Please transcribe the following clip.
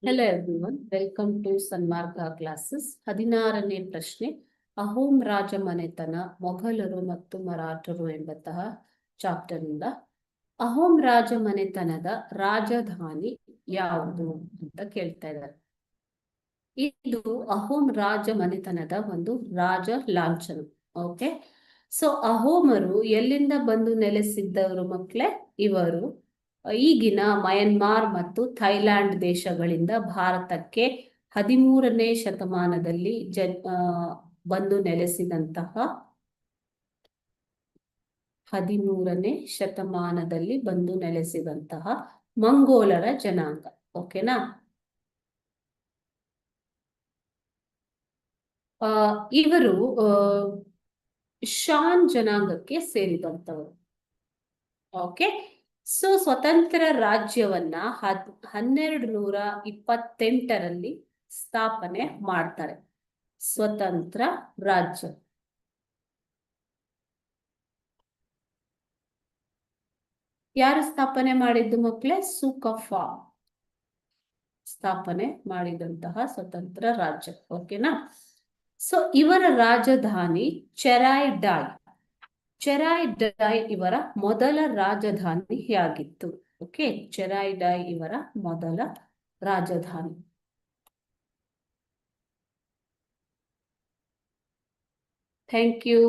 Hello everyone, welcome to Sanmarga classes. 16ನೇ ಪ್ರಶ್ನೆ, ಅಹೋಮ್ ರಾಜಮನೆತನ, ಮೊಘಲರು ಮತ್ತು ಮರಾಠರು ಎಂಬಂತಹ ಚಾಪ್ಟರ್ ಇಂದ ಅಹೋಮ್ ರಾಜಮನೆತನದ ರಾಜಧಾನಿ ಯಾವುದು ಅಂತ ಕೇಳ್ತಾ ಇದ್ದಾರೆ. ಇದು ಅಹೋಮ್ ರಾಜಮನೆತನದ ಒಂದು ರಾಜ ಲಾಂಛನ. ಓಕೆ, ಸೊ ಅಹೋಮರು ಎಲ್ಲಿಂದ ಬಂದು ನೆಲೆಸಿದ್ದವರು ಮಕ್ಕಳೇ? ಇವರು ಈಗಿನ ಮಯನ್ಮಾರ್ ಮತ್ತು ಥೈಲ್ಯಾಂಡ್ ದೇಶಗಳಿಂದ ಭಾರತಕ್ಕೆ 13ನೇ ಶತಮಾನದಲ್ಲಿ ಬಂದು ನೆಲೆಸಿದಂತಹ 13ನೇ ಶತಮಾನದಲ್ಲಿ ಬಂದು ನೆಲೆಸಿದಂತಹ ಮಂಗೋಲರ ಜನಾಂಗ. ಓಕೆನಾ? ಇವರು ಶಾನ್ ಜನಾಂಗಕ್ಕೆ ಸೇರಿದಂತವರು. ಓಕೆ, ಸೊ ಸ್ವತಂತ್ರ ರಾಜ್ಯವನ್ನ 1228ರಲ್ಲಿ ಸ್ಥಾಪನೆ ಮಾಡ್ತಾರೆ. ಸ್ವತಂತ್ರ ರಾಜ್ಯ ಯಾರು ಸ್ಥಾಪನೆ ಮಾಡಿದ್ದು ಮಕ್ಕಳೇ? ಸುಕಫಾ ಸ್ಥಾಪನೆ ಮಾಡಿದಂತಹ ಸ್ವತಂತ್ರ ರಾಜ್ಯ. ಓಕೆನಾ? ಸೊ ಇವರ ರಾಜಧಾನಿ ಚೆರಾಯ್ ಡಾಯ್. ಚೆರಾಯ್ ಡಾಯ್ ಇವರ ಮೊದಲ ರಾಜಧಾನಿಯಾಗಿತ್ತು. ಓಕೆ, ಚೆರಾಯ್ ಡಾಯ್ ಇವರ ಮೊದಲ ರಾಜಧಾನಿ. Thank you.